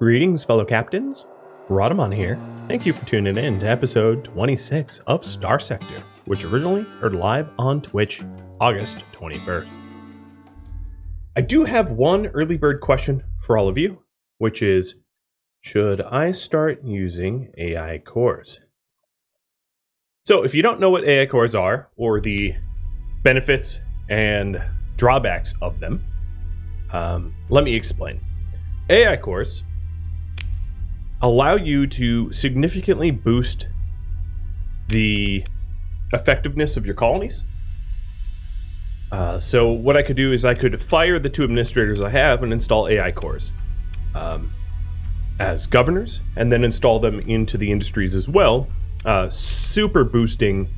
Greetings, fellow captains. Rhadamant here. Thank you for tuning in to episode 26 of Starsector, which originally heard live on Twitch August 21st. I do have one early bird question for all of you, which is, should I start using AI cores? So if you don't know what AI cores are, or the benefits and drawbacks of them, let me explain. AI cores allow you to significantly boost the effectiveness of your colonies. So what I could do is I could fire the two administrators I have and install AI cores as governors, and then install them into the industries as well, super boosting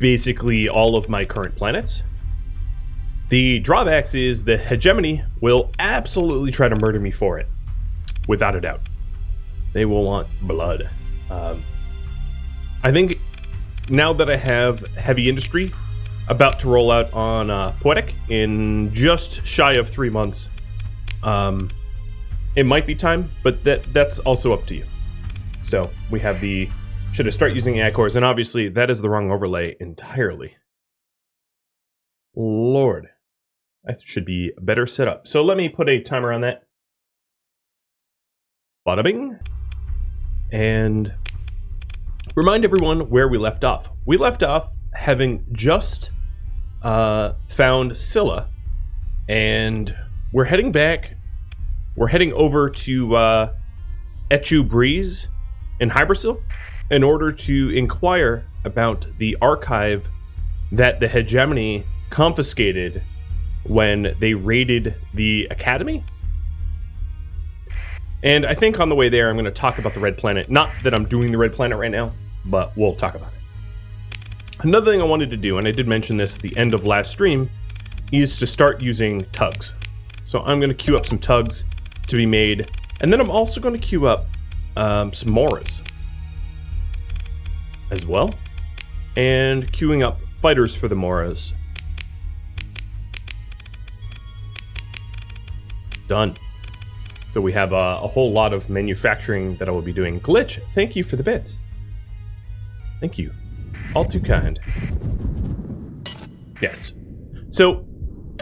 basically all of my current planets. The drawbacks is the hegemony will absolutely try to murder me for it, without a doubt. They will want blood. I think now that I have heavy industry about to roll out on Poetic in just shy of 3 months, it might be time, but that's also up to you. So we have the, should I start using AI cores? And obviously that is the wrong overlay entirely. Lord, that should be better set up. So let me put a timer on that. Bada bing. And remind everyone where we left off. We left off having just found Scylla, and we're heading back. We're heading over to Echu Breeze in Hybersil in order to inquire about the archive that the hegemony confiscated when they raided the academy. And I think on the way there, I'm going to talk about the Red Planet. Not that I'm doing the Red Planet right now, but we'll talk about it. Another thing I wanted to do, and I did mention this at the end of last stream, is to start using tugs. So I'm going to queue up some tugs to be made, and then I'm also going to queue up some Moras as well, and queuing up fighters for the Moras. Done. So we have a whole lot of manufacturing that I will be doing. Glitch, thank you for the bits. Thank you. All too kind. Yes. So,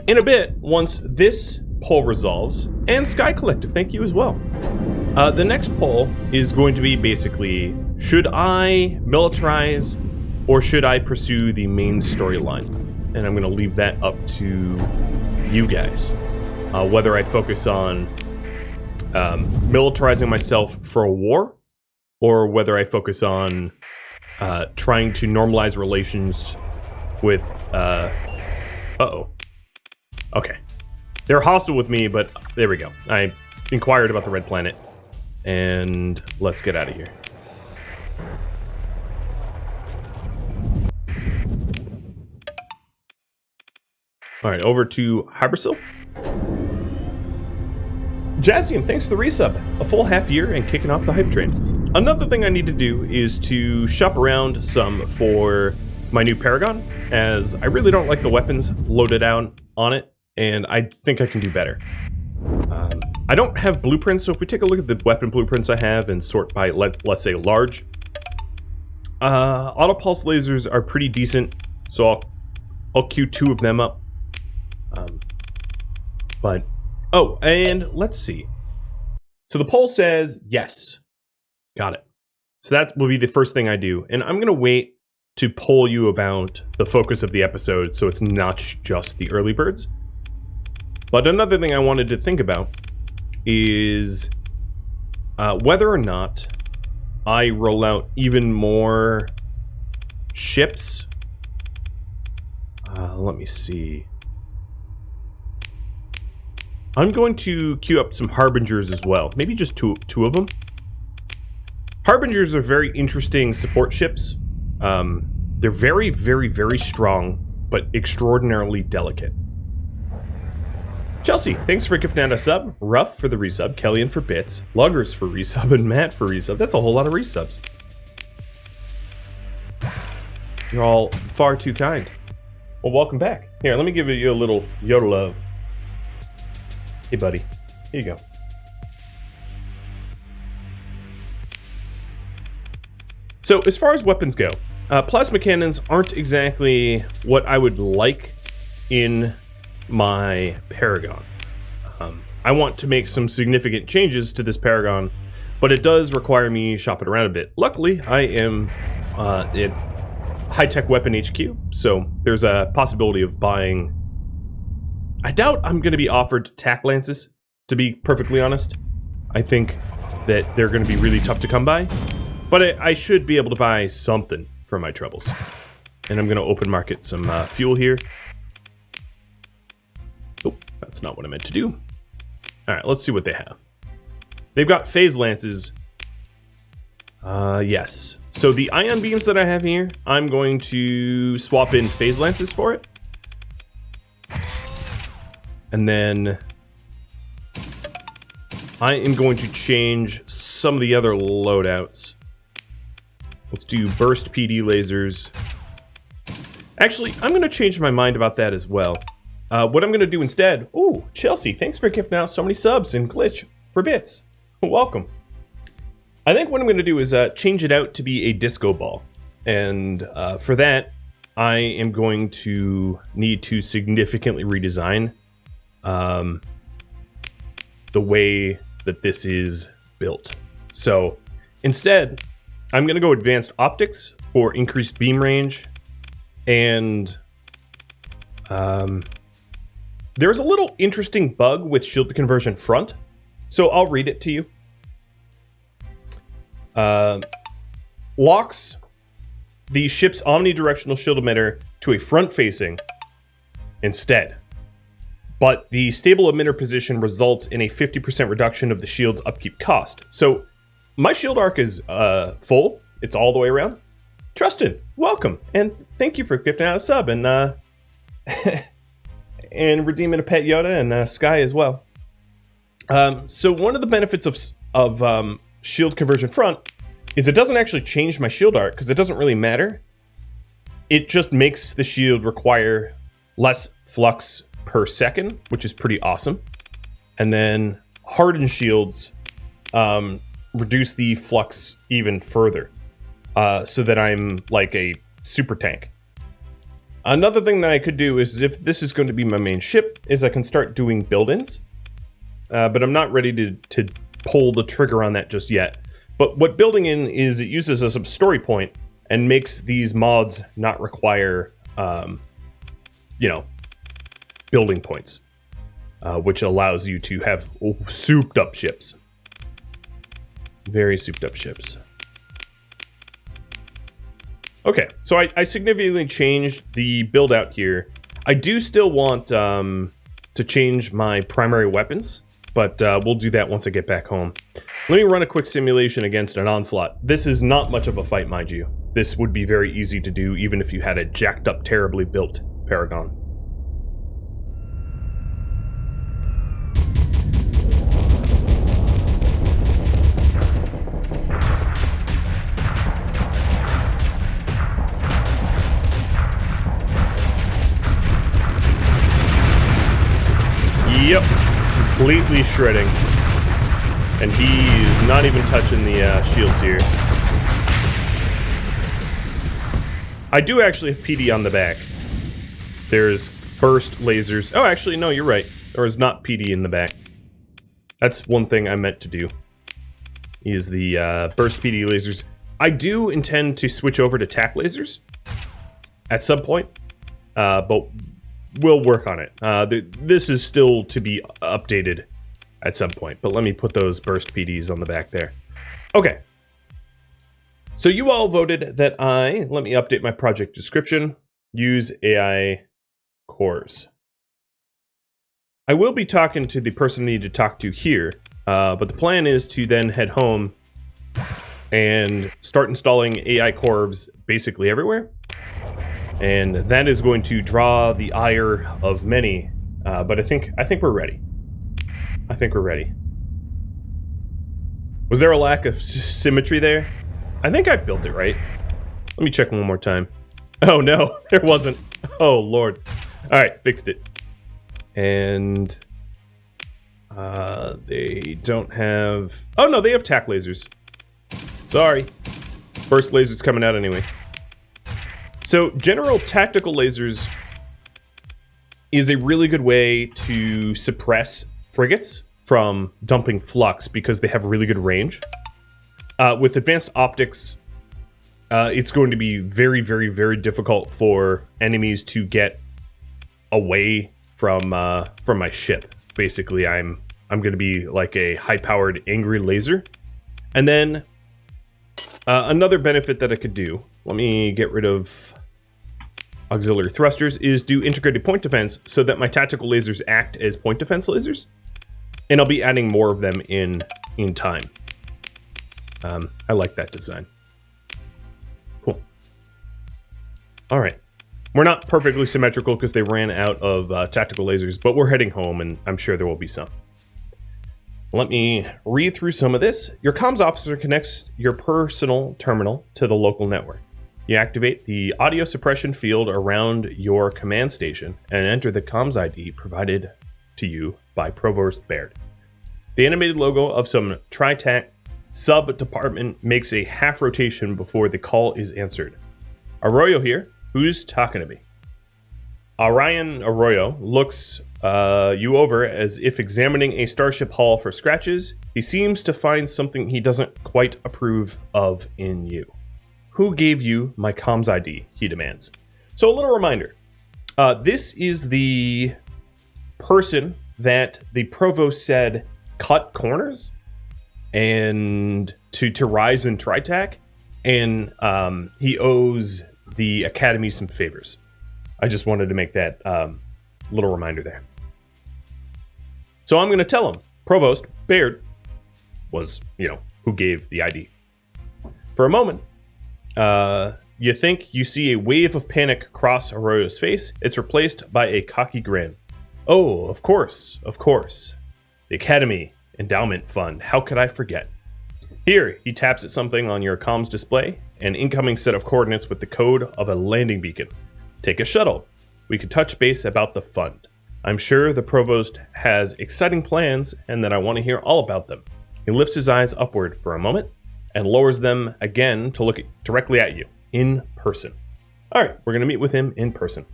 in a bit, once this poll resolves, and Sky Collective, thank you as well. The next poll is going to be basically, should I militarize or should I pursue the main storyline? And I'm going to leave that up to you guys. Whether I focus on militarizing myself for a war, or whether I focus on trying to normalize relations with okay, they're hostile with me, but there we go. I inquired about the Red Planet, and let's get out of here. All right, over to Hybersil. Jazzium, thanks for the resub. A full half year and kicking off the hype train. Another thing I need to do is to shop around some for my new Paragon, as I really don't like the weapons loaded out on it, and I think I can do better. I don't have blueprints, so if we take a look at the weapon blueprints I have and sort by, let's say, large, auto pulse lasers are pretty decent, so I'll queue 2 of them up. But oh, and let's see. So the poll says yes. Got it. So that will be the first thing I do. And I'm going to wait to poll you about the focus of the episode, so it's not just the early birds. But another thing I wanted to think about is whether or not I roll out even more ships. Let me see. I'm going to queue up some Harbingers as well. Maybe just two of them. Harbingers are very interesting support ships. They're very, very, very strong, but extraordinarily delicate. Chelsea, thanks for gifting out a sub. Ruff for the resub. Kellyan for bits. Luggers for resub. And Matt for resub. That's a whole lot of resubs. You're all far too kind. Well, welcome back. Here, let me give you a little Yoda love. Hey, buddy. Here you go. So as far as weapons go, plasma cannons aren't exactly what I would like in my Paragon. I want to make some significant changes to this Paragon, but it does require me shopping around a bit. Luckily, I am at High-Tech Weapon HQ, so there's a possibility of buying... I doubt I'm going to be offered tack lances, to be perfectly honest. I think that they're going to be really tough to come by, but I should be able to buy something for my troubles. And I'm going to open market some fuel here. Oh, that's not what I meant to do. Alright, let's see what they have. They've got phase lances. Yes. So the ion beams that I have here, I'm going to swap in phase lances for it. And then I am going to change some of the other loadouts. Let's do burst PD lasers. Actually, I'm going to change my mind about that as well. What I'm going to do instead... Ooh, Chelsea, thanks for gifting out so many subs and Glitch for bits. Welcome. I think what I'm going to do is change it out to be a disco ball. And for that, I am going to need to significantly redesign the way that this is built. So instead, I'm going to go advanced optics for increased beam range. And there's a little interesting bug with shield conversion front. So I'll read it to you. Locks the ship's omnidirectional shield emitter to a front-facing instead. But the stable emitter position results in a 50% reduction of the shield's upkeep cost. So my shield arc is full. It's all the way around. Trustin, welcome. And thank you for gifting out a sub and and redeeming a pet Yoda and Sky as well. So one of the benefits of shield conversion front is it doesn't actually change my shield arc because it doesn't really matter. It just makes the shield require less flux per second, which is pretty awesome. And then hardened shields reduce the flux even further, so that I'm like a super tank. Another thing that I could do is, if this is going to be my main ship, is I can start doing build-ins. But I'm not ready to pull the trigger on that just yet. But what building in is, it uses as a story point and makes these mods not require, building points, which allows you to have souped up ships. Very souped up ships. Okay, so I significantly changed the build out here. I do still want to change my primary weapons, but we'll do that once I get back home. Let me run a quick simulation against an onslaught. This is not much of a fight, mind you. This would be very easy to do even if you had a jacked up, terribly built Paragon. Yep, completely shredding. And he's not even touching the shields here. I do actually have PD on the back. There's burst lasers. Oh, actually, no, you're right. There is not PD in the back. That's one thing I meant to do, is the burst PD lasers. I do intend to switch over to tack lasers at some point, but we'll work on it. This is still to be updated at some point, but let me put those burst PDs on the back there. Okay. So you all voted that let me update my project description, use AI cores. I will be talking to the person I need to talk to here, but the plan is to then head home and start installing AI cores basically everywhere. And that is going to draw the ire of many, but I think we're ready. I think we're ready. Was there a lack of symmetry there? I think I built it right. Let me check one more time. Oh no, there wasn't. Oh lord. Alright, fixed it. And they don't have... Oh no, they have tack lasers. Sorry. First laser's coming out anyway. So general tactical lasers is a really good way to suppress frigates from dumping flux because they have really good range. With advanced optics, it's going to be very, very, very difficult for enemies to get away from my ship. Basically, I'm going to be like a high-powered angry laser. And then another benefit that I could do, let me get rid of auxiliary thrusters, is do integrated point defense so that my tactical lasers act as point defense lasers. And I'll be adding more of them in time. I like that design. Cool. All right. We're not perfectly symmetrical because they ran out of tactical lasers, but we're heading home and I'm sure there will be some. Let me read through some of this. Your comms officer connects your personal terminal to the local network. You activate the audio suppression field around your command station and enter the comms ID provided to you by Provost Baird. The animated logo of some TriTac sub-department makes a half rotation before the call is answered. Arroyo here. Who's talking to me? Arroyo looks you over as if examining a starship hull for scratches. He seems to find something he doesn't quite approve of in you. Who gave you my comms ID? He demands. So a little reminder. This is the person that the provost said cut corners and to rise in TriTac, and he owes the Academy some favors. I just wanted to make that little reminder there. So I'm going to tell him Provost Baird was, who gave the ID. For a moment, you think you see a wave of panic cross Arroyo's face. It's replaced by a cocky grin. Oh, of course. The Academy Endowment Fund. How could I forget? Here, he taps at something on your comms display, an incoming set of coordinates with the code of a landing beacon. Take a shuttle. We could touch base about the fund. I'm sure the provost has exciting plans and that I want to hear all about them. He lifts his eyes upward for a moment and lowers them again to look directly at you, in person. All right, we're going to meet with him in person.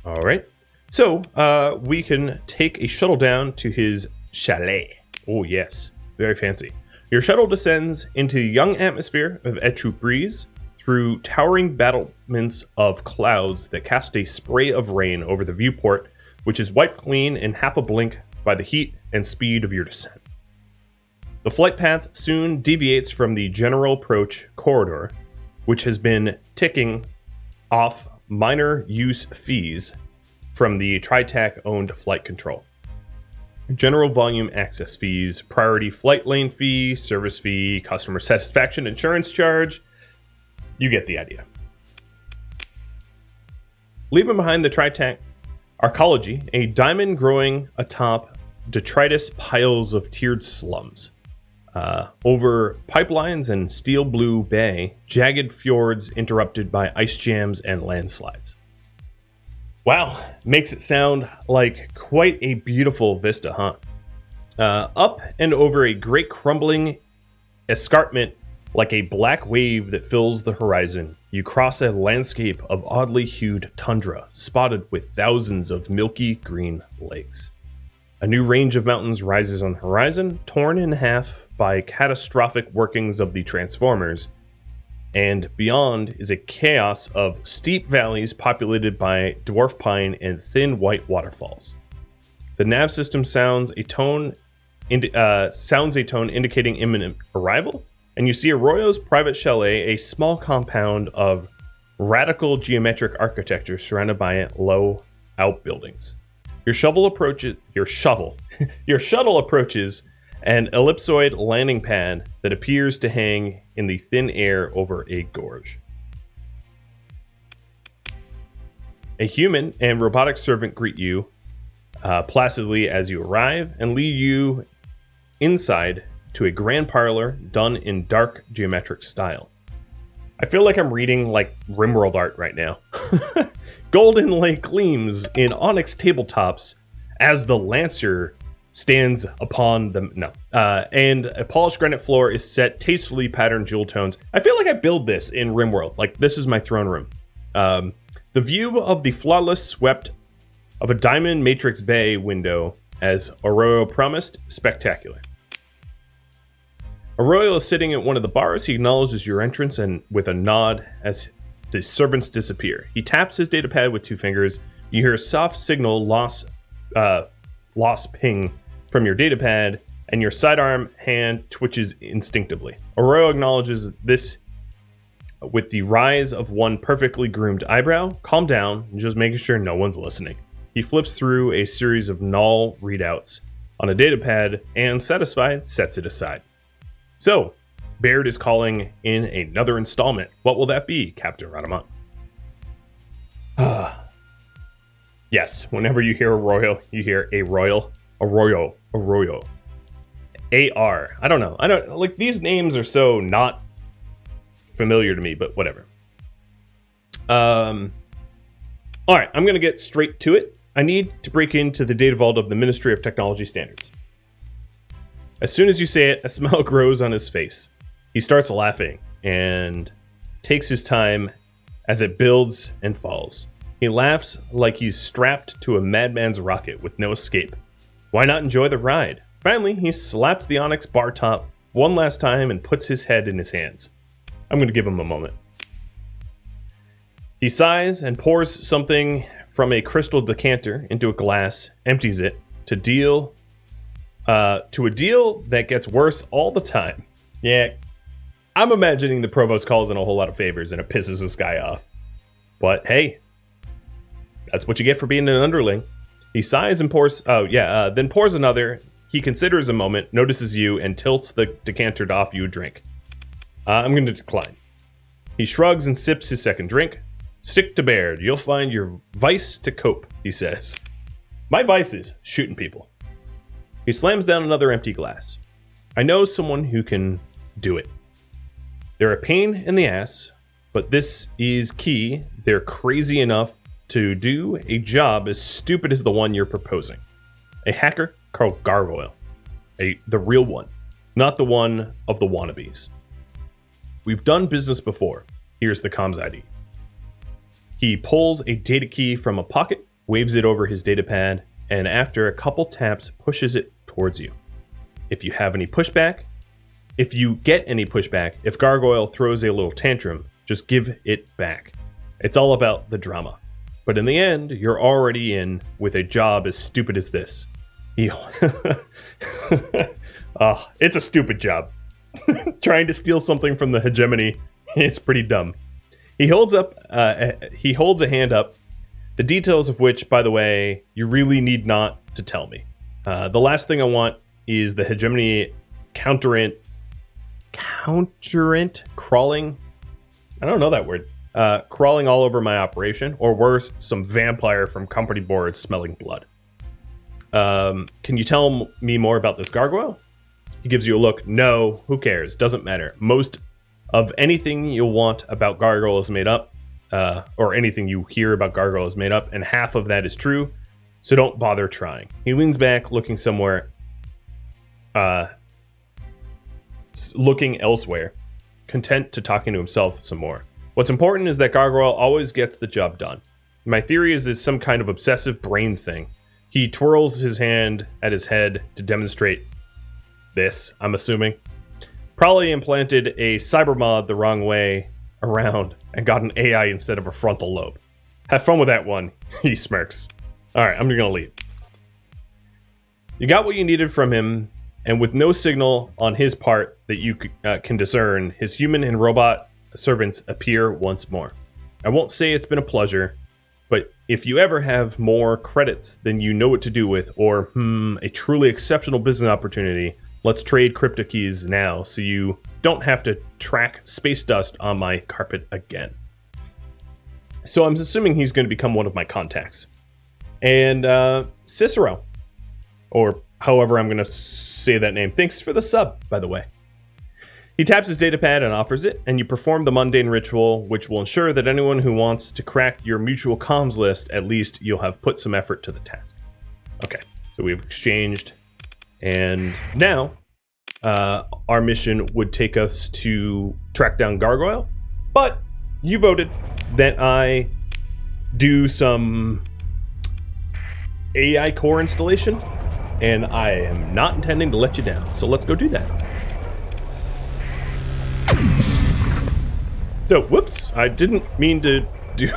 All right. So, we can take a shuttle down to his chalet. Oh, yes. Very fancy. Your shuttle descends into the young atmosphere of Etrubriz through towering battlements of clouds that cast a spray of rain over the viewport, which is wiped clean in half a blink by the heat and speed of your descent. The flight path soon deviates from the general approach corridor, which has been ticking off minor use fees from the TriTac-owned flight control. General volume access fees, priority flight lane fee, service fee, customer satisfaction insurance charge. You get the idea. Leaving behind the TriTac arcology, a diamond growing atop detritus piles of tiered slums. Over pipelines and steel blue bay, jagged fjords interrupted by ice jams and landslides. Wow, makes it sound like quite a beautiful vista, huh? Up and over a great crumbling escarpment like a black wave that fills the horizon, you cross a landscape of oddly hued tundra, spotted with thousands of milky green lakes. A new range of mountains rises on the horizon, torn in half by catastrophic workings of the Transformers, and beyond is a chaos of steep valleys populated by dwarf pine and thin white waterfalls. The nav system sounds a tone indicating imminent arrival, and you see Arroyo's private chalet, a small compound of radical geometric architecture surrounded by low outbuildings. Your shuttle approaches an ellipsoid landing pad that appears to hang in the thin air over a gorge. A human and robotic servant greet you placidly as you arrive and lead you inside to a grand parlor done in dark geometric style. I feel like I'm reading like RimWorld art right now. Golden light gleams in onyx tabletops as the Lancer stands upon the and a polished granite floor is set tastefully patterned jewel tones. I feel like I build this in RimWorld. Like, this is my throne room. The view of the flawless swept of a diamond matrix bay window, as Arroyo promised, spectacular. Arroyo is sitting at one of the bars. He acknowledges your entrance and with a nod as the servants disappear. He taps his datapad with 2 fingers. You hear a soft signal loss ping from your datapad, and your sidearm hand twitches instinctively. Arroyo acknowledges this with the rise of one perfectly groomed eyebrow. Calm down, just making sure no one's listening. He flips through a series of null readouts on a datapad and, satisfied, sets it aside. So, Baird is calling in another installment. What will that be, Captain Rhadamant? Yes, whenever you hear Arroyo, you hear Arroyo. AR. I don't know. Like, these names are so not familiar to me, but whatever. All right, I'm going to get straight to it. I need to break into the data vault of the Ministry of Technology Standards. As soon as you say it, a smile grows on his face. He starts laughing and takes his time as it builds and falls. He laughs like he's strapped to a madman's rocket with no escape. Why not enjoy the ride? Finally, he slaps the onyx bar top one last time and puts his head in his hands. I'm going to give him a moment. He sighs and pours something from a crystal decanter into a glass, empties it, to a deal that gets worse all the time. Yeah, I'm imagining the provost calls in a whole lot of favors and it pisses this guy off. But hey, that's what you get for being an underling. He sighs and pours, then pours another. He considers a moment, notices you, and tilts the decanter to offer you a drink. I'm going to decline. He shrugs and sips his second drink. Stick to Baird. You'll find your vice to cope, he says. My vice is shooting people. He slams down another empty glass. I know someone who can do it. They're a pain in the ass, but this is key. They're crazy enough to do a job as stupid as the one you're proposing. A hacker called Gargoyle. The real one, not the one of the wannabes. We've done business before. Here's the comms ID. He pulls a data key from a pocket, waves it over his datapad, and after a couple taps, pushes it towards you. If you get any pushback, if Gargoyle throws a little tantrum, just give it back. It's all about the drama. But in the end, you're already in with a job as stupid as this. It's a stupid job. Trying to steal something from the hegemony, it's pretty dumb. He holds a hand up, the details of which, by the way, you really need not to tell me. The last thing I want is the hegemony counterant crawling. I don't know that word. Crawling all over my operation, or worse, some vampire from company board smelling blood. Can you tell me more about this gargoyle? He gives you a look. No, who cares? Doesn't matter. Most of anything you'll want about Gargoyle is made up, or anything you hear about Gargoyle is made up, and half of that is true, so don't bother trying. He leans back, looking somewhere, looking elsewhere, content to talking to himself some more. What's important is that Gargoyle always gets the job done. My theory is it's some kind of obsessive brain thing. He twirls his hand at his head to demonstrate this, I'm assuming. Probably implanted a cybermod the wrong way around and got an AI instead of a frontal lobe. Have fun with that one, he smirks. Alright, I'm gonna leave. You got what you needed from him, and with no signal on his part that you can discern, his human and robot servants appear once more. I won't say it's been a pleasure, but if you ever have more credits than you know what to do with, or a truly exceptional business opportunity, let's trade crypto keys now so you don't have to track space dust on my carpet again. So I'm assuming he's going to become one of my contacts. And Cicero, or however I'm going to say that name. Thanks for the sub, by the way. He taps his datapad and offers it, and you perform the mundane ritual, which will ensure that anyone who wants to crack your mutual comms list, at least you'll have put some effort to the task. Okay, so we've exchanged And now, our mission would take us to track down Gargoyle, but you voted that I do some AI core installation, and I am not intending to let you down, so let's go do that. So, whoops, I didn't mean to do...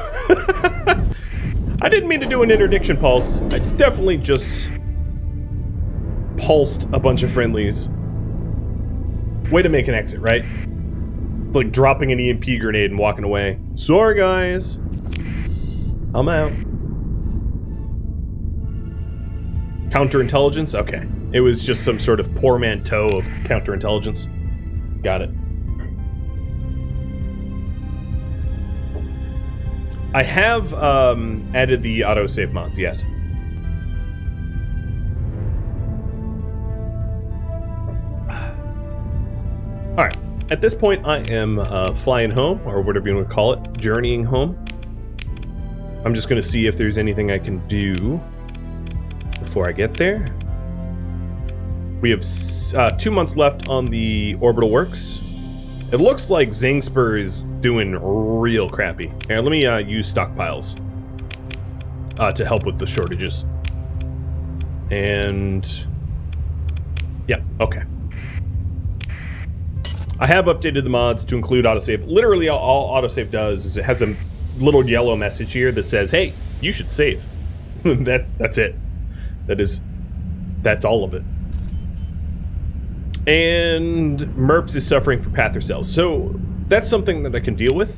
I didn't mean to do an interdiction pulse. I definitely just pulsed a bunch of friendlies. Way to make an exit, right? Like dropping an EMP grenade and walking away. Sorry, guys. I'm out. Counterintelligence? Okay. It was just some sort of portmanteau of counterintelligence. Got it. I have added the autosave mods yet. Alright, at this point I am flying home, or whatever you want to call it, journeying home. I'm just going to see if there's anything I can do before I get there. We have 2 months left on the Orbital works. It looks like Zingspur is doing real crappy. Here, let me use stockpiles to help with the shortages. And yeah, okay. I have updated the mods to include autosave. Literally all autosave does is it has a little yellow message here that says, hey, you should save. That's it. That's all of it. And Merps is suffering for Pather cells. So that's something that I can deal with.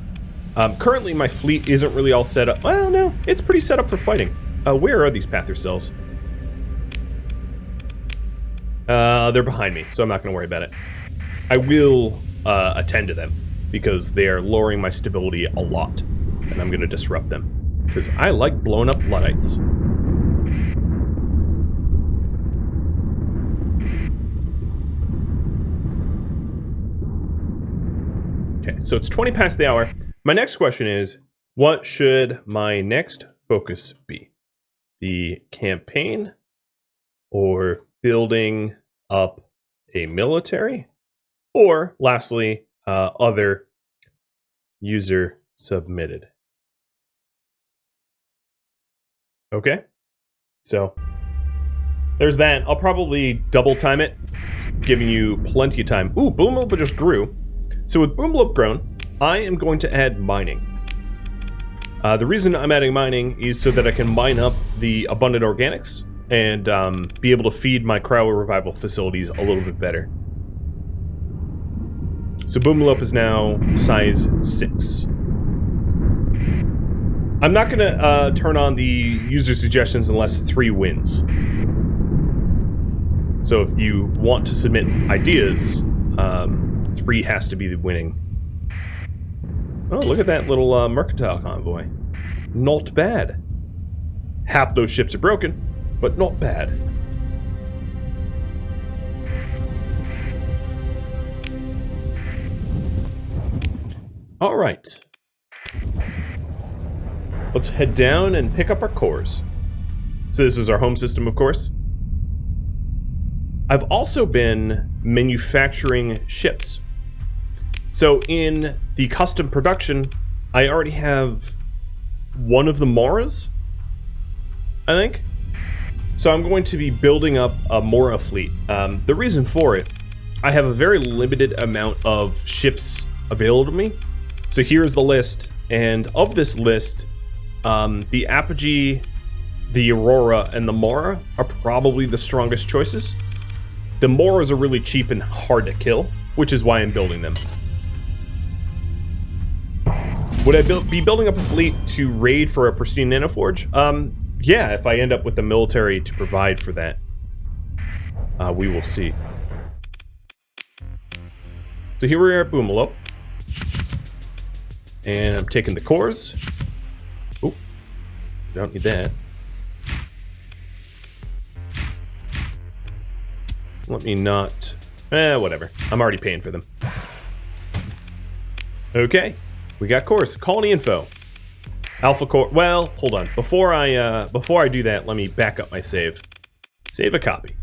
Currently my fleet isn't really all set up. Well, no, it's pretty set up for fighting. Where are these Pather cells? They're behind me, so I'm not going to worry about it. I will attend to them because they are lowering my stability a lot, and I'm going to disrupt them because I like blowing up Luddites. Okay, so it's 20 past the hour. My next question is, what should my next focus be? The campaign or building up a military? Or, lastly, other user submitted. Okay, so there's that. I'll probably double time it, giving you plenty of time. Ooh, Boomloop just grew. So with Boomloop grown, I am going to add mining. The reason I'm adding mining is so that I can mine up the abundant organics and be able to feed my cryo revival facilities a little bit better. So Boomloop is now size 6. I'm not going to turn on the user suggestions unless 3 wins. So if you want to submit ideas, 3 has to be the winning. Oh, look at that little mercantile convoy. Not bad. Half those ships are broken, but not bad. All right. Let's head down and pick up our cores. So this is our home system, of course. I've also been manufacturing ships. So in the custom production, I already have one of the Moras, I think. So I'm going to be building up a Mora fleet. The reason for it, I have a very limited amount of ships available to me. So here's the list, and of this list, the Apogee, the Aurora, and the Mora are probably the strongest choices. The Moras are really cheap and hard to kill, which is why I'm building them. Would I be building up a fleet to raid for a pristine nanoforge? Yeah, if I end up with the military to provide for that. We will see. So here we are at Boomloop. And I'm taking the cores. Oh, don't need that. Let me not... whatever. I'm already paying for them. Okay, we got cores. Colony info. Alpha core. Well, hold on. Before I do that, let me back up my save. Save a copy.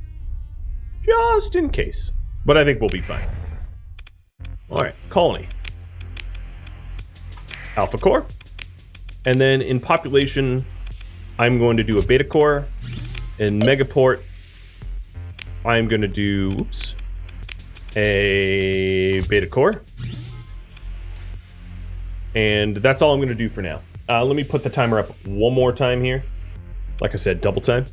just in case. But I think we'll be fine. Alright, colony. Alpha core. And then in population, I'm going to do a beta core. In megaport, I'm going to do, oops, a beta core. And that's all I'm going to do for now. Let me put the timer up one more time here. Like I said, double time.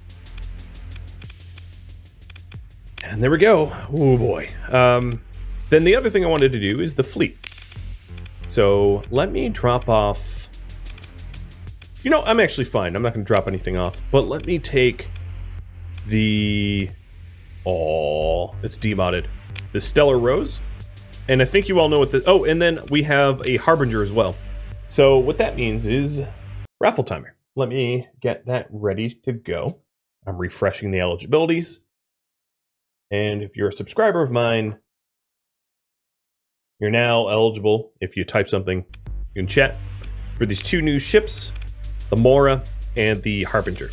And there we go. Oh boy. Then the other thing I wanted to do is the fleet. So let me drop off. You know, I'm actually fine. I'm not going to drop anything off. But let me take the... Oh, it's demodded. The Stellar Rose. And I think you all know what the... Oh, and then we have a Harbinger as well. So what that means is raffle timer. Let me get that ready to go. I'm refreshing the eligibilities. And if you're a subscriber of mine, you're now eligible, if you type something in chat, for these two new ships, the Mora and the Harbinger.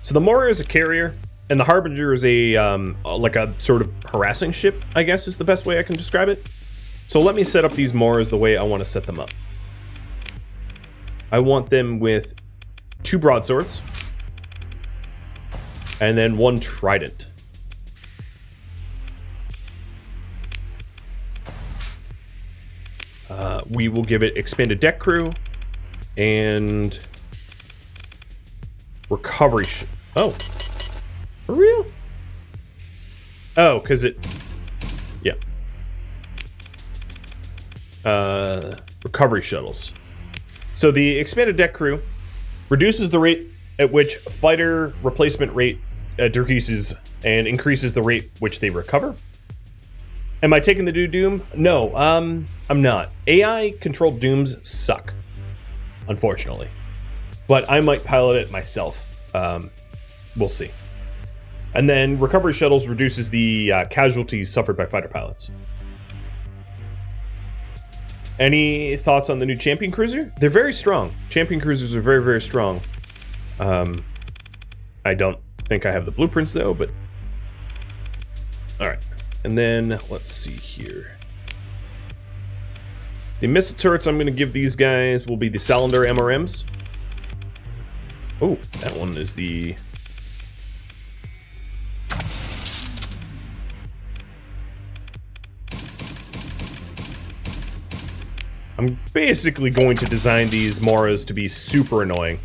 So the Mora is a carrier, and the Harbinger is a like a sort of harassing ship, I guess is the best way I can describe it. So let me set up these Moras the way I want to set them up. I want them with 2 broadswords, and then 1 trident. We will give it expanded deck crew and recovery. Oh, for real? Oh, because it, yeah. Recovery shuttles. So the expanded deck crew reduces the rate at which fighter replacement rate decreases and increases the rate which they recover. Am I taking the Doom? No, I'm not. AI-controlled Dooms suck, unfortunately. But I might pilot it myself. We'll see. And then recovery shuttles reduces the casualties suffered by fighter pilots. Any thoughts on the new Champion Cruiser? They're very strong. Champion Cruisers are very, very strong. I don't think I have the blueprints though, but... Alright. And then, let's see here. The missile turrets I'm going to give these guys will be the Salander MRMs. Oh, that one is the... I'm basically going to design these Moras to be super annoying.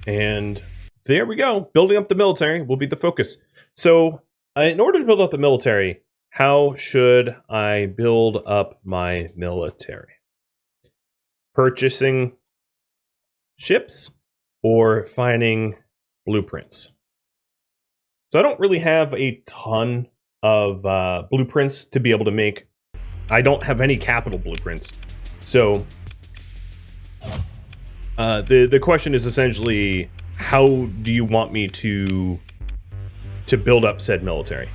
And there we go. Building up the military will be the focus. So, in order to build up the military, how should I build up my military? Purchasing ships or finding blueprints? So I don't really have a ton of blueprints to be able to make. I don't have any capital blueprints. So the question is essentially, how do you want me to build up said military?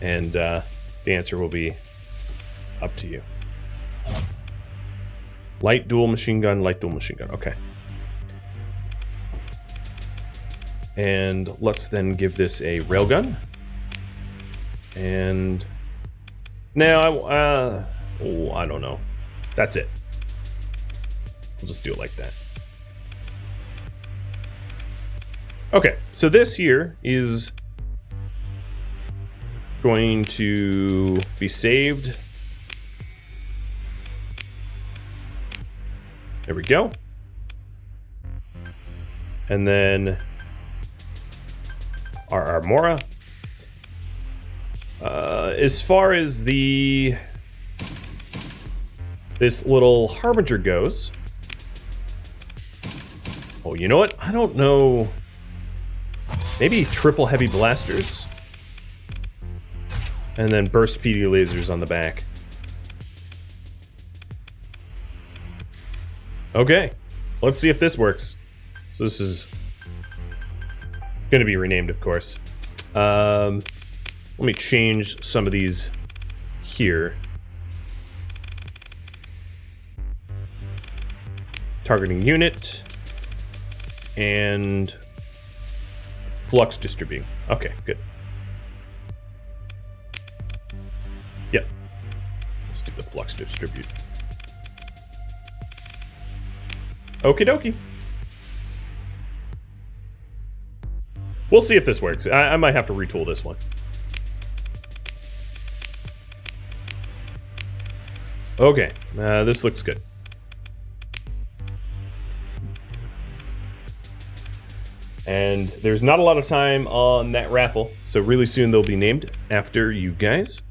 And the answer will be up to you. Light dual machine gun, light dual machine gun. Okay. And let's then give this a railgun. And now, I don't know. That's it. We'll just do it like that. Okay, so this here is going to be saved. There we go. And then our Mora. As far as this little Harbinger goes, oh, you know what? I don't know. Maybe triple heavy blasters. And then burst PD lasers on the back. Okay. Let's see if this works. So this is going to be renamed, of course. Let me change some of these here. Targeting unit. and flux distributing. Okay, good. Yep. Let's do the flux distribute. Okie dokie. We'll see if this works. I might have to retool this one. Okay, this looks good. And there's not a lot of time on that raffle, so really soon they'll be named after you guys.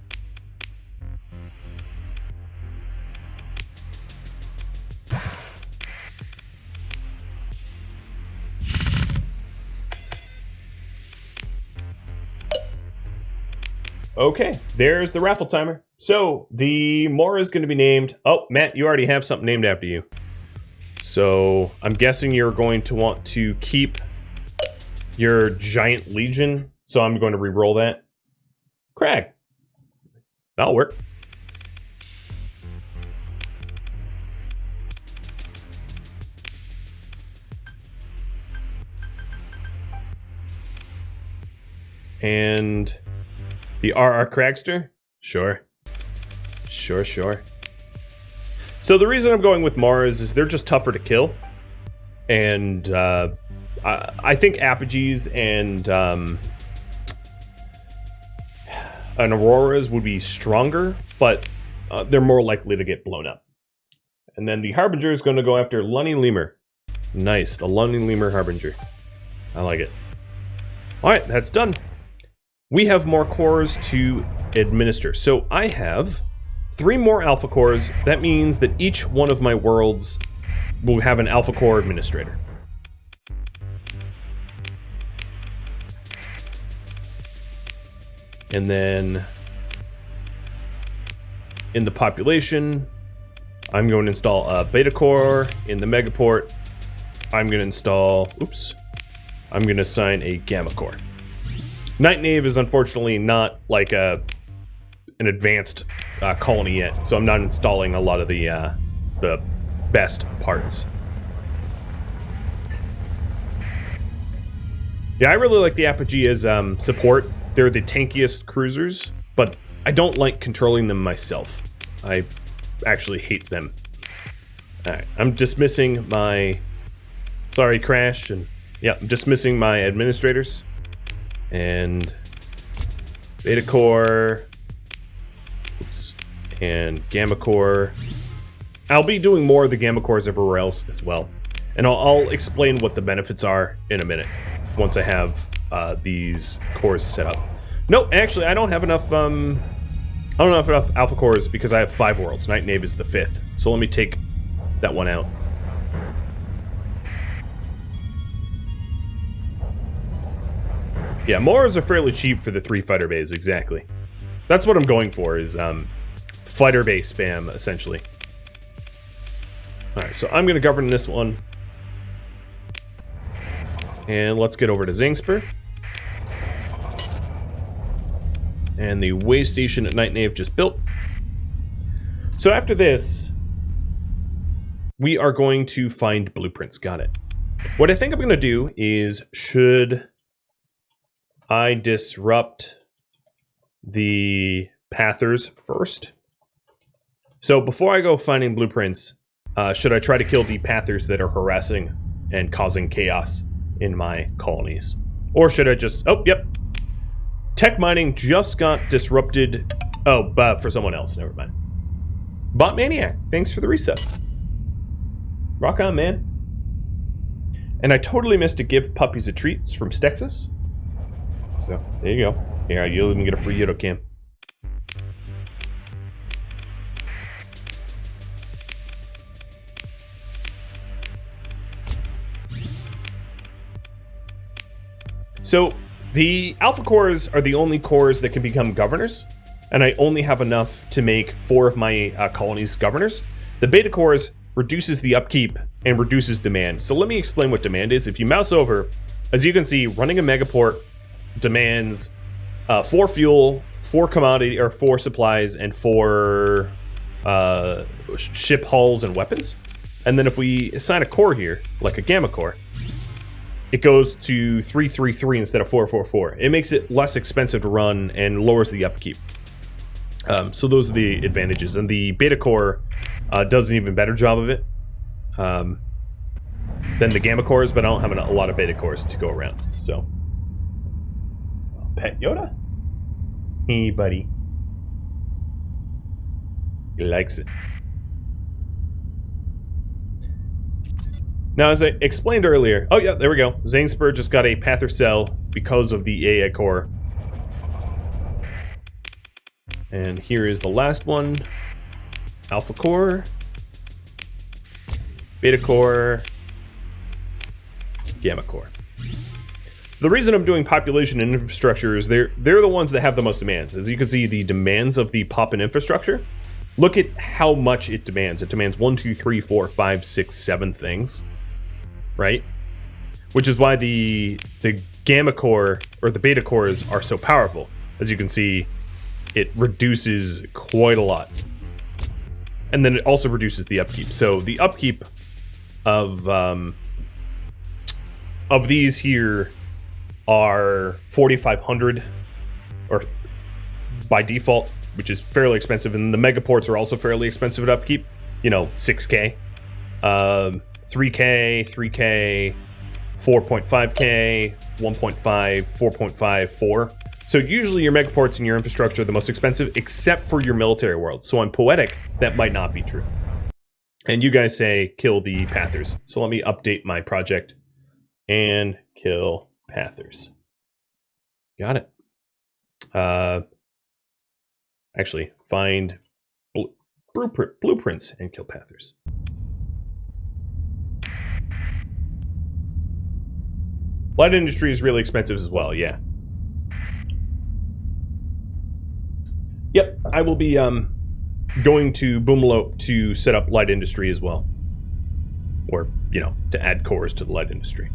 Okay, there's the raffle timer. So the Mora is going to be named. Oh, Matt, you already have something named after you. So I'm guessing you're going to want to keep your Giant Legion. So I'm going to re-roll that. Crag. That'll work. And the RR Cragster? Sure. Sure. So the reason I'm going with Mars is they're just tougher to kill. And I think Apogees and Auroras would be stronger, but they're more likely to get blown up. And then the Harbinger is going to go after Lunny Lemur. Nice, the Lunny Lemur Harbinger. I like it. Alright, that's done. We have more cores to administer. So I have 3 more alpha cores. That means that each one of my worlds will have an alpha core administrator. And then in the population, I'm going to install a beta core. In the megaport, I'm going to install, I'm going to assign a gamma core. Night Knave is unfortunately not like an advanced colony yet, so I'm not installing a lot of the best parts. Yeah, I really like the Apogee as support. They're the tankiest cruisers, but I don't like controlling them myself. I actually hate them. Alright, I'm dismissing my... Sorry, Crash, and yeah, I'm dismissing my administrators. And Beta Core, and Gamma Core. I'll be doing more of the Gamma Cores everywhere else as well. And I'll explain what the benefits are in a minute, once I have these cores set up. Nope, actually, I don't have enough, alpha cores because I have 5 worlds. Night Knave is the 5th. So let me take that one out. Yeah, Moras are fairly cheap for the 3 fighter bays, exactly. That's what I'm going for, is fighter bay spam, essentially. Alright, so I'm going to govern this one. And let's get over to Zingspur. And the way station at Night Knave just built. So after this, we are going to find blueprints. Got it. What I think I'm going to do is, should I disrupt the Pathers first? So before I go finding blueprints, should I try to kill the Pathers that are harassing and causing chaos in my colonies? Or should I just... Oh, yep. Tech mining just got disrupted. Oh, for someone else. Never mind. Bot Maniac, thanks for the reset. Rock on, man. And I totally missed to give puppies a treat from Stexus. So, there you go. Here, you'll even get a free Yodocam. So, the alpha cores are the only cores that can become governors, and I only have enough to make 4 of my colonies governors. The beta cores reduces the upkeep and reduces demand. So let me explain what demand is. If you mouse over, as you can see, running a megaport demands 4 fuel, 4 commodity, or 4 supplies, and 4 ship hulls and weapons. And then if we assign a core here, like a gamma core, it goes to 333 instead of 444. It makes it less expensive to run and lowers the upkeep. So those are the advantages. And the beta core does an even better job of it than the gamma cores, but I don't have a lot of beta cores to go around. So, Pet Yoda? Hey, buddy. He likes it. Now, as I explained earlier, oh yeah, there we go. Zangspur just got a Pather cell because of the AI core. And here is the last one. Alpha core. Beta core. Gamma core. The reason I'm doing population and infrastructure is they're the ones that have the most demands. As you can see, the demands of the pop and infrastructure. Look at how much it demands. It demands 1, 2, 3, 4, 5, 6, 7 things. Right? Which is why the gamma core or the beta cores are so powerful. As you can see, it reduces quite a lot. And then it also reduces the upkeep. So the upkeep of these here are 4,500 or by default, which is fairly expensive. And the megaports are also fairly expensive at upkeep. You know, 6K. 3K, 3K, 4.5K, 1.5, 4.5, 4. So usually your megaports and your infrastructure are the most expensive, except for your military world. So on Poetic, that might not be true. And you guys say kill the Pathers. So let me update my project and kill Pathers. Got it. Actually, find blueprints and kill Pathers. Light industry is really expensive as well, yeah. Yep, I will be going to Boomalope to set up light industry as well. Or, you know, to add cores to the light industry.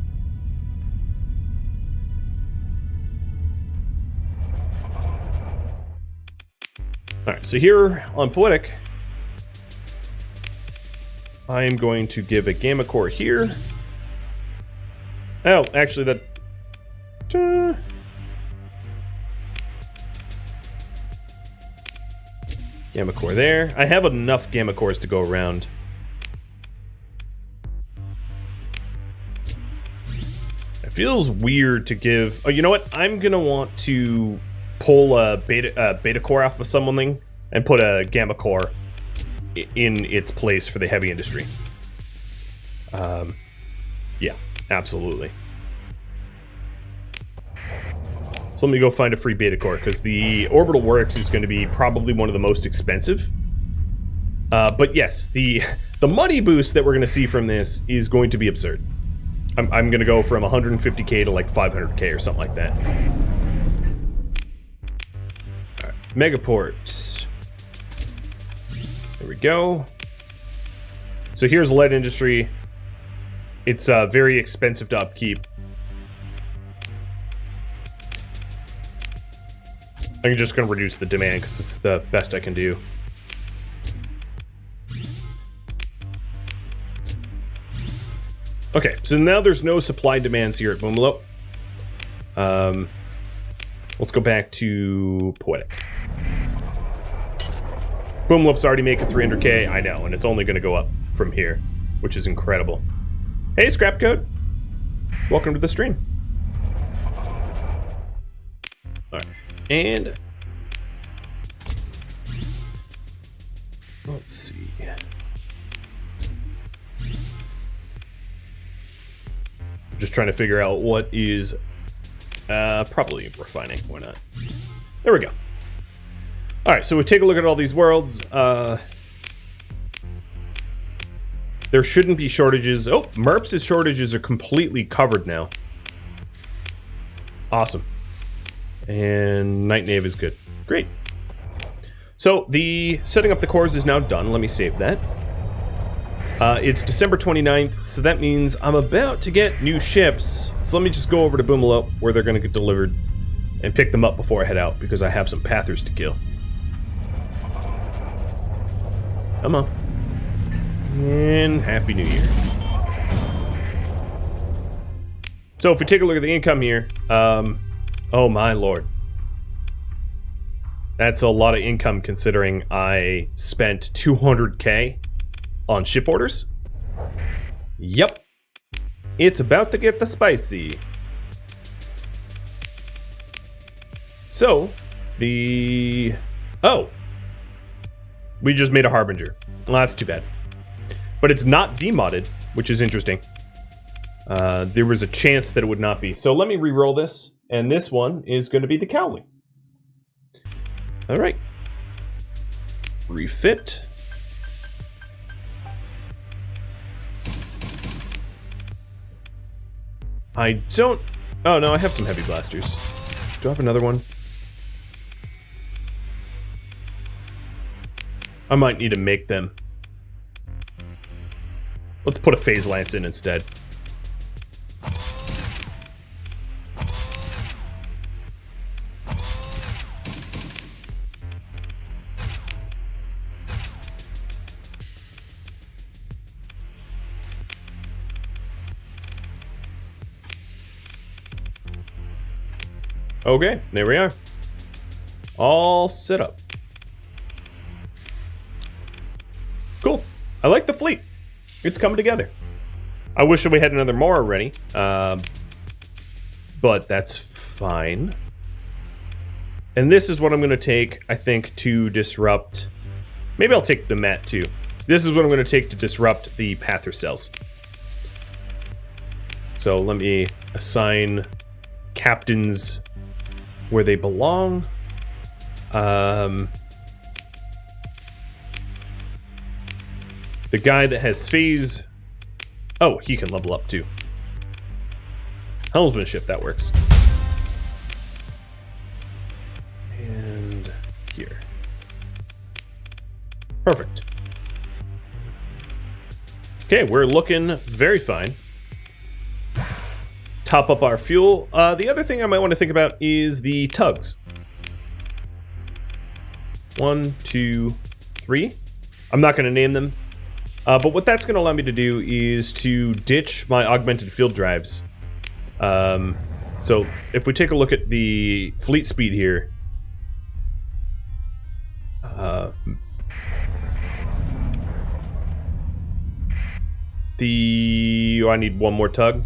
Alright, so here on Poetic, I am going to give a gamma core here. Oh, actually that... Gamma core there. I have enough gamma cores to go around. It feels weird to give... Oh, you know what? I'm going to want to pull a beta core off of something and put a gamma core in its place for the heavy industry. Yeah, absolutely. So let me go find a free beta core, because the Orbital Works is going to be probably one of the most expensive. But yes, the money boost that we're going to see from this is going to be absurd. I'm going to go from 150k to like 500k or something like that. All right, Megaports. There we go. So here's lead industry. It's very expensive to upkeep. I'm just going to reduce the demand because it's the best I can do. Okay, so now there's no supply demands here at Boomalope. Let's go back to Poetic. Boomalope's already making 300k, I know, and it's only going to go up from here, which is incredible. Hey, Scrap Code. Welcome to the stream. All right. And let's see. I'm just trying to figure out what is probably refining. Why not? There we go. All right, so we take a look at all these worlds. There shouldn't be shortages. Oh, Merps' shortages are completely covered now. Awesome. And Night Knave is good. Great. So the setting up the cores is now done. Let me save that. It's December 29th, so that means I'm about to get new ships. So let me just go over to Boomalope, where they're going to get delivered, and pick them up before I head out, because I have some Pathers to kill. Come on. And Happy New Year. So if we take a look at the income here, oh my lord. That's a lot of income considering I spent 200k on ship orders. Yep. It's about to get the spicy. So, oh. We just made a Harbinger. Well, that's too bad. But it's not demodded, which is interesting. There was a chance that it would not be. So let me re-roll this, and this one is going to be the Cowley. All right. Refit. I don't... Oh, no, I have some heavy blasters. Do I have another one? I might need to make them. Let's put a phase lance in instead. Okay, there we are. All set up. Cool. I like the fleet. It's coming together. I wish that we had another more already. But that's fine. And this is what I'm going to take, I think, to disrupt... Maybe I'll take the mat, too. This is what I'm going to take to disrupt the Pather cells. So let me assign captains where they belong. The guy that has phase... Oh, he can level up too. Helmsmanship, that works. And here. Perfect. Okay, we're looking very fine. Top up our fuel. The other thing I might want to think about is the tugs. 1, 2, 3. I'm not going to name them. But what that's going to allow me to do is to ditch my augmented field drives. So if we take a look at the fleet speed here. I need one more tug.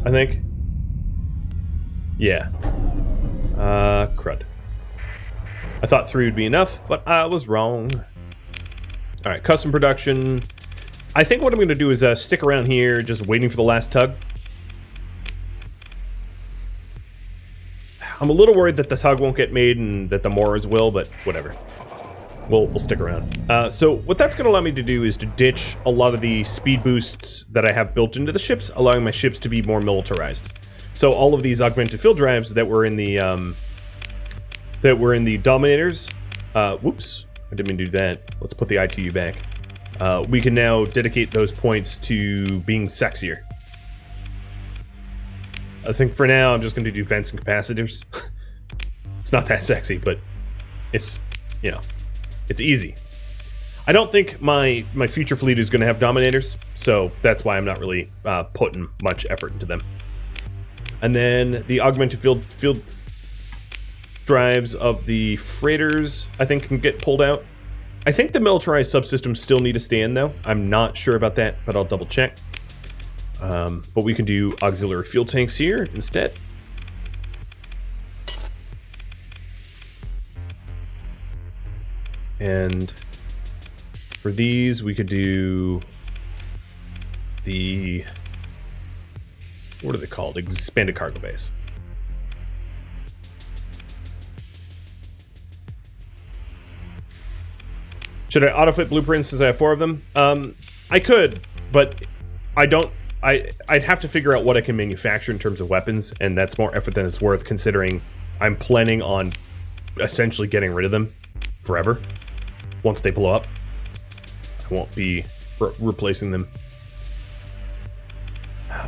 I think. Yeah. Crud. I thought 3 would be enough, but I was wrong. Alright, custom production. I think what I'm going to do is stick around here, just waiting for the last tug. I'm a little worried that the tug won't get made and that the Moras will, but whatever. We'll stick around. So what that's going to allow me to do is to ditch a lot of the speed boosts that I have built into the ships, allowing my ships to be more militarized. So all of these augmented field drives that were in the Dominators. Whoops, I didn't mean to do that. Let's put the ITU back. We can now dedicate those points to being sexier. I think for now I'm just going to do vents and capacitors. It's not that sexy, but it's, you know, it's easy. I don't think my future fleet is going to have Dominators, so that's why I'm not really putting much effort into them. And then the augmented field drives of the freighters, I think, can get pulled out. I think the militarized subsystems still need to stay in, though. I'm not sure about that, but I'll double check. But we can do auxiliary fuel tanks here instead. And for these, we could do the... What are they called? Expanded cargo base. Should I autofit blueprints since I have 4 of them? I could, but I don't... I'd have to figure out what I can manufacture in terms of weapons, and that's more effort than it's worth, considering I'm planning on essentially getting rid of them forever. Once they blow up, I won't be replacing them.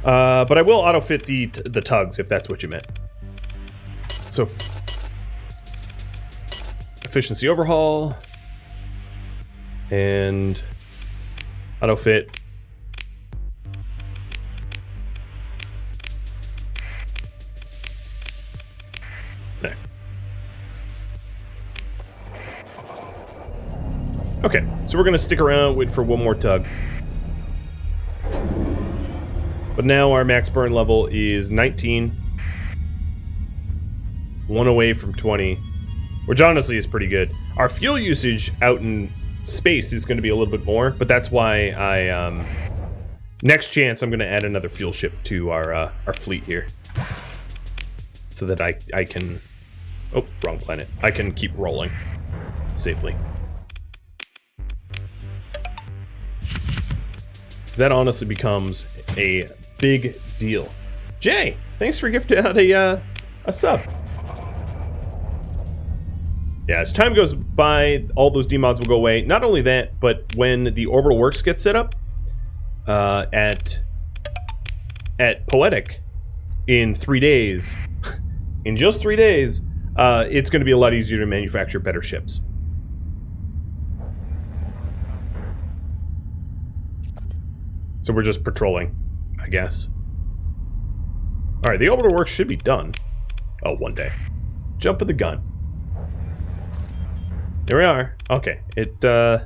But I will auto-fit the tugs, if that's what you meant. So, efficiency overhaul, and Auto fit. There. Okay, so we're gonna stick around, wait for one more tug. But now our max burn level is 19. One away from 20, which honestly is pretty good. Our fuel usage out in space is going to be a little bit more, but that's why I next chance I'm going to add another fuel ship to our fleet here, so that I can, oh, wrong planet, I can keep rolling safely. That honestly becomes a big deal. Jay, thanks for gifting out a sub. Yeah, as time goes by, all those demods will go away. Not only that, but when the Orbital Works gets set up at Poetic in 3 days, in just 3 days, it's going to be a lot easier to manufacture better ships. So we're just patrolling, I guess. All right, the Orbital Works should be done. Oh, one day. Jump of the gun. There we are. Okay. So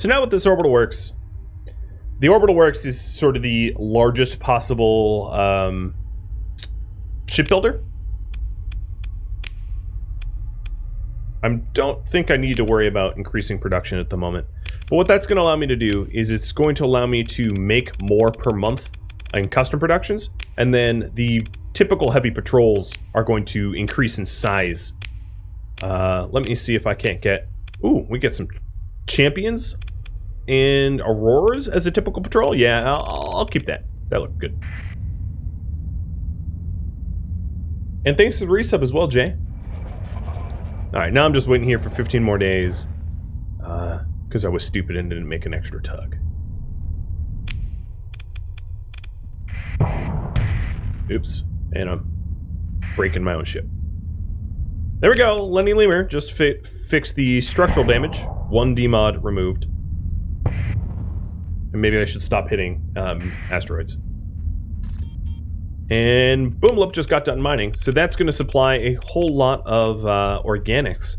now with this Orbital Works, the Orbital Works is sort of the largest possible shipbuilder. I don't think I need to worry about increasing production at the moment. But what that's going to allow me to do is it's going to allow me to make more per month in custom productions, and then the typical heavy patrols are going to increase in size. Let me see if I can't get... Ooh, we get some champions and auroras as a typical patrol. Yeah, I'll keep that. That looks good. And thanks to the resub as well, Jay. Alright, now I'm just waiting here for 15 more days. Because I was stupid and didn't make an extra tug. Oops. And I'm breaking my own ship. There we go, Lenny Lemur just fixed the structural damage. 1 demod removed. And maybe I should stop hitting asteroids. And Boomlup just got done mining, so that's going to supply a whole lot of organics.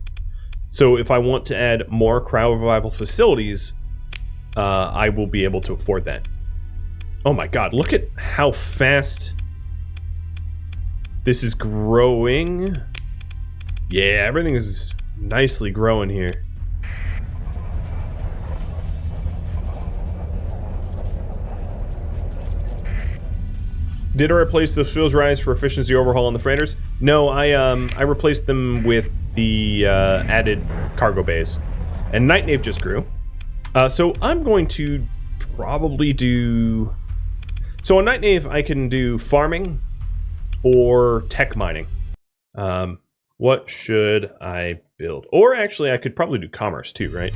So if I want to add more cryo revival facilities, I will be able to afford that. Oh my god, look at how fast this is growing. Yeah, everything is nicely growing here. Did I replace the fuels rise for efficiency overhaul on the freighters? No, I replaced them with the added cargo bays. And Night Knave just grew. So I'm going to probably do... So on Night Knave I can do farming or tech mining. What should I build? Or actually, I could probably do commerce too, right?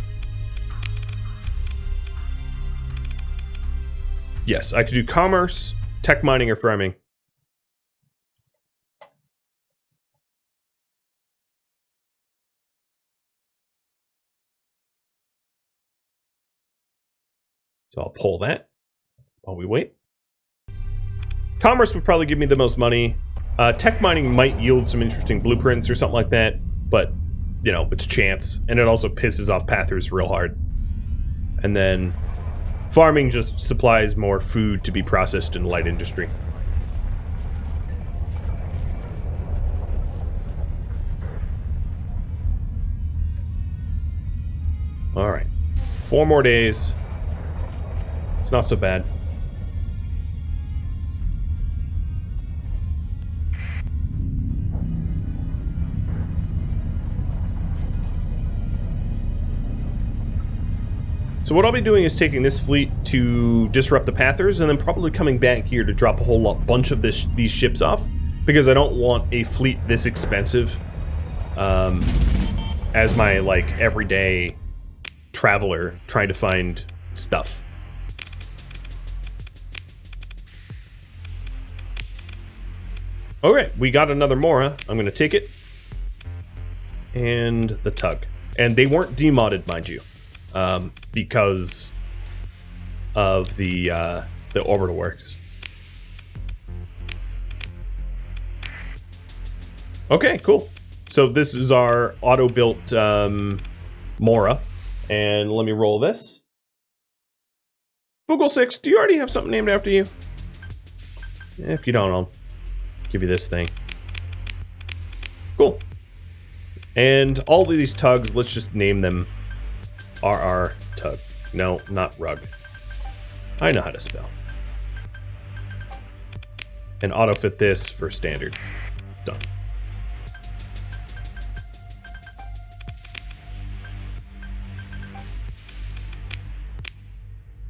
Yes, I could do commerce, tech mining, or farming. So I'll pull that while we wait. Commerce would probably give me the most money. Tech mining might yield some interesting blueprints or something like that, but, you know, it's chance. And it also pisses off pathers real hard. And then farming just supplies more food to be processed in light industry. Alright. 4 more days. It's not so bad. So what I'll be doing is taking this fleet to disrupt the Pathers, and then probably coming back here to drop a whole bunch of these ships off, because I don't want a fleet this expensive as my, like, everyday traveler trying to find stuff. Okay, we got another Mora. I'm going to take it. And the Tug. And they weren't demodded, mind you. Because of the orbital works. Okay, cool. So this is our auto-built Mora, and let me roll this. Fugel6, do you already have something named after you? If you don't, I'll give you this thing. Cool. And all of these tugs, let's just name them RR Tug. No, not Rug. I know how to spell. And auto-fit this for standard. Done.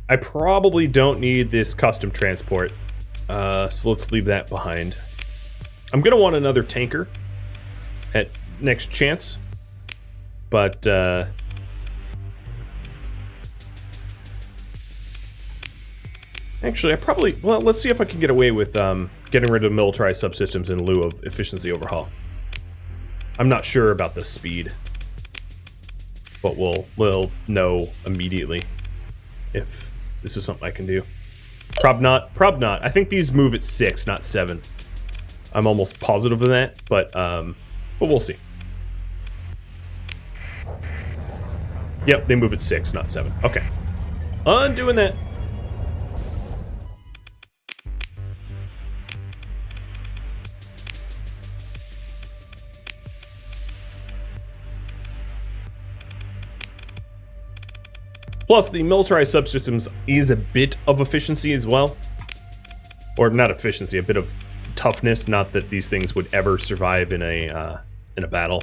I probably don't need this custom transport, so let's leave that behind. I'm going to want another tanker at next chance, but actually I probably, well, let's see if I can get away with getting rid of militarized subsystems in lieu of efficiency overhaul. I'm not sure about the speed, but we'll know immediately if this is something I can do. Prob not. I think these move at 6, not 7. I'm almost positive of that, but we'll see. Yep, they move at 6, not 7. Okay. Undoing that. Plus, the militarized subsystems is a bit of efficiency as well. Or not efficiency, a bit of toughness. Not that these things would ever survive in a battle.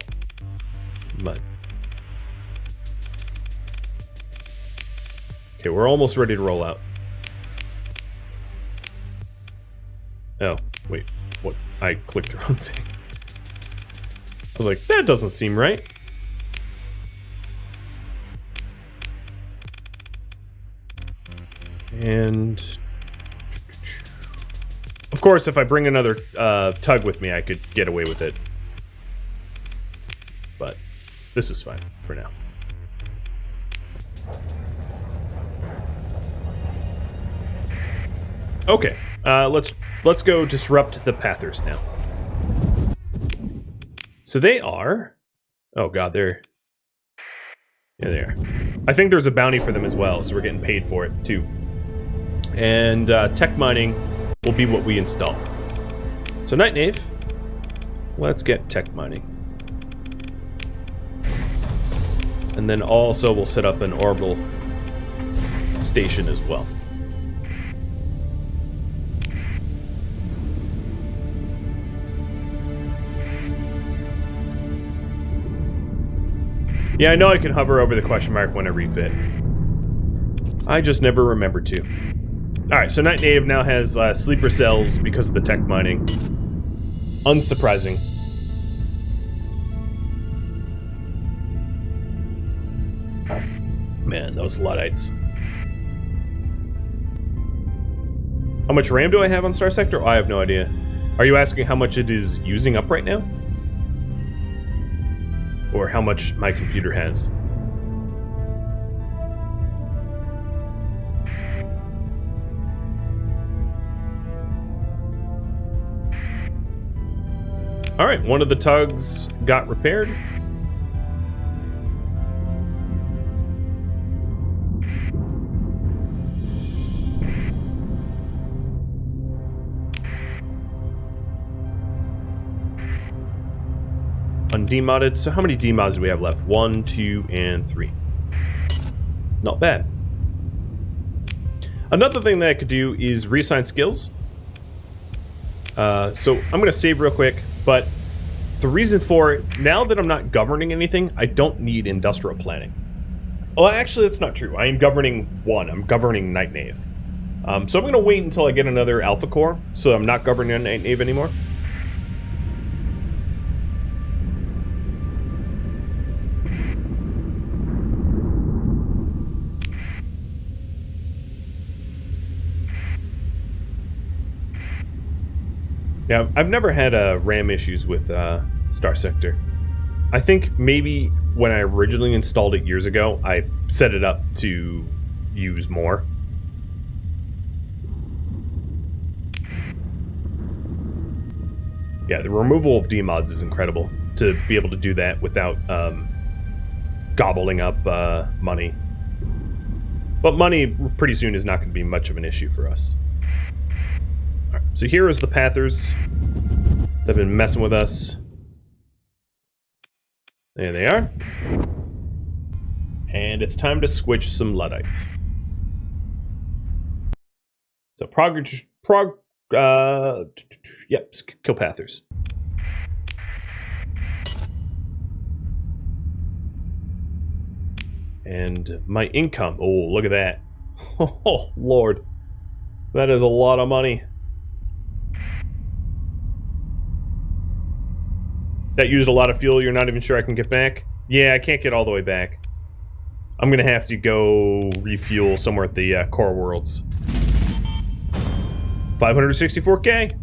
But okay, we're almost ready to roll out. Oh, wait. What? I clicked the wrong thing. I was like, that doesn't seem right. And of course, if I bring another tug with me, I could get away with it. But this is fine for now. Okay, let's go disrupt the Pathers now. So they are, oh god, yeah, they are. I think there's a bounty for them as well, so we're getting paid for it too. And tech mining will be what we install. So Night Knave, let's get tech mining. And then also we'll set up an orbital station as well. Yeah, I know I can hover over the question mark when I refit. I just never remember to. Alright, so Night Knave now has sleeper cells because of the tech mining. Unsurprising. Man, those Luddites. How much RAM do I have on Starsector? Oh, I have no idea. Are you asking how much it is using up right now? Or how much my computer has? Alright, one of the tugs got repaired. Undemodded. So how many demods do we have left? 1, 2, and 3. Not bad. Another thing that I could do is reassign skills. So I'm going to save real quick. But the reason for it, now that I'm not governing anything, I don't need industrial planning. Well, actually, that's not true. I am governing one. I'm governing Night Knave. So I'm going to wait until I get another Alpha Core, so I'm not governing Night Knave anymore. Yeah, I've never had RAM issues with Starsector. I think maybe when I originally installed it years ago, I set it up to use more. Yeah, the removal of demods is incredible to be able to do that without gobbling up money. But money pretty soon is not going to be much of an issue for us. All right, so here is the Pathers that have been messing with us. There they are. And it's time to switch some Luddites. So yep, kill Pathers. And my income, oh, look at that. Oh, Lord. That is a lot of money. That used a lot of fuel you're not even sure I can get back? Yeah, I can't get all the way back. I'm gonna have to go refuel somewhere at the Core Worlds. 564K.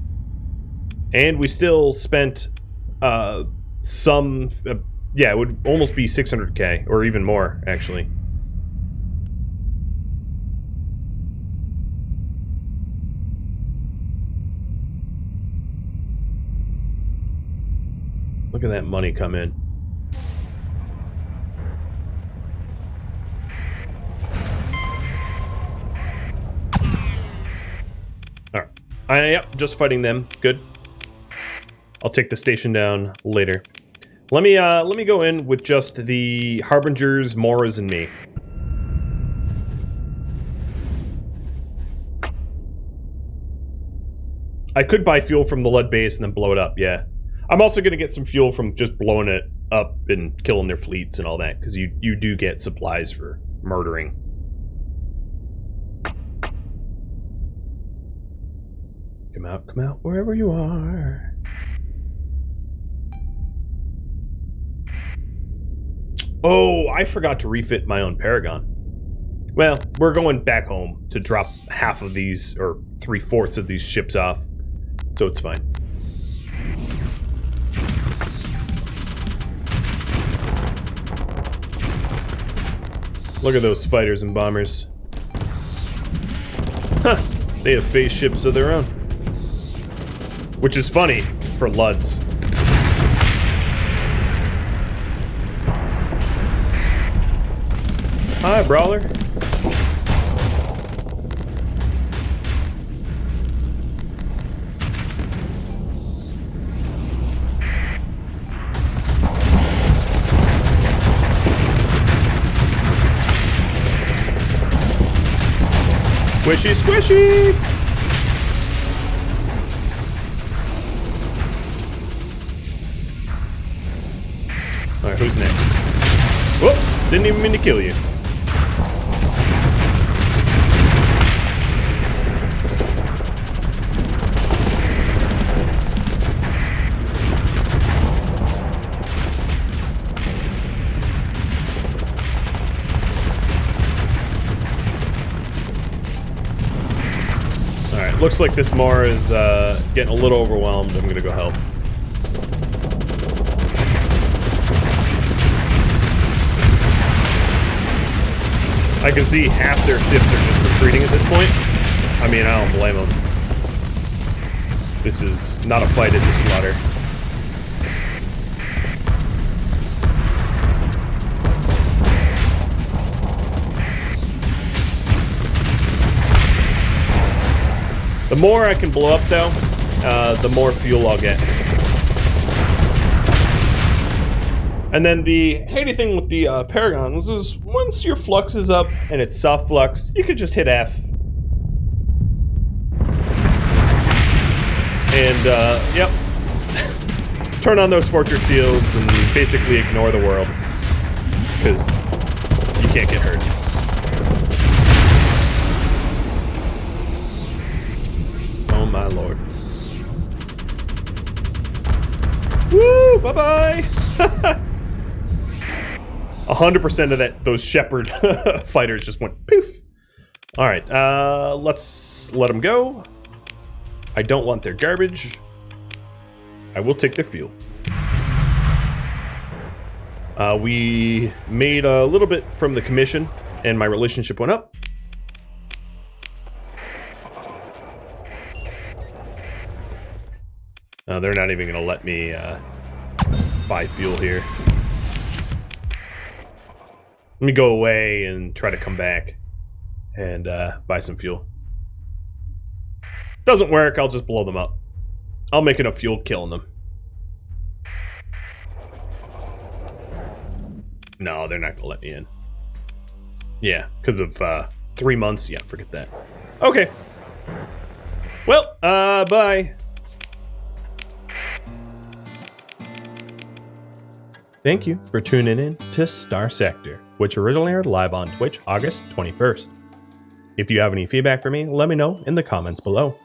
And we still spent some... yeah, it would almost be 600K, or even more, actually. Look at that money come in. Alright. Yep, just fighting them. Good. I'll take the station down later. Let me go in with just the Harbingers, Moras, and me. I could buy fuel from the Lud base and then blow it up, yeah. I'm also going to get some fuel from just blowing it up and killing their fleets and all that, because you do get supplies for murdering. Come out, wherever you are. Oh, I forgot to refit my own Paragon. Well, we're going back home to drop half of these, or 3/4 of these ships off, so it's fine. Look at those fighters and bombers. Huh, they have phase ships of their own. Which is funny for Luds. Hi, brawler. Squishy, squishy! Alright, who's next? Whoops! Didn't even mean to kill you. Alright, looks like this Mar is getting a little overwhelmed. I'm gonna go help. I can see half their ships are just retreating at this point. I mean, I don't blame them. This is not a fight, it's a slaughter. The more I can blow up, though, the more fuel I'll get. And then the handy thing with the Paragons is once your flux is up and it's soft flux, you could just hit F. And, yep. Turn on those fortress shields and basically ignore the world. Because you can't get hurt. Oh my lord. Woo! Bye-bye! 100% of those Shepherd fighters just went poof. All right, let's let them go. I don't want their garbage. I will take their fuel. We made a little bit from the commission, and my relationship went up. No, they're not even going to let me buy fuel here. Let me go away and try to come back and buy some fuel. Doesn't work, I'll just blow them up. I'll make enough fuel killing them. No, they're not going to let me in. Yeah, because of 3 months. Yeah, forget that. Okay. Well, bye. Thank you for tuning in to Starsector, which originally aired live on Twitch August 21st. If you have any feedback for me, let me know in the comments below.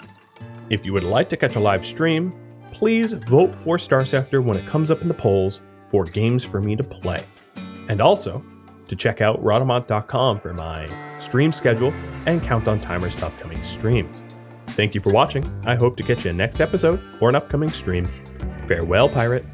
If you would like to catch a live stream, please vote for Starsector when it comes up in the polls for games for me to play. And also, to check out Rhadamant.com for my stream schedule and count on timers to upcoming streams. Thank you for watching. I hope to catch you in next episode or an upcoming stream. Farewell, pirate.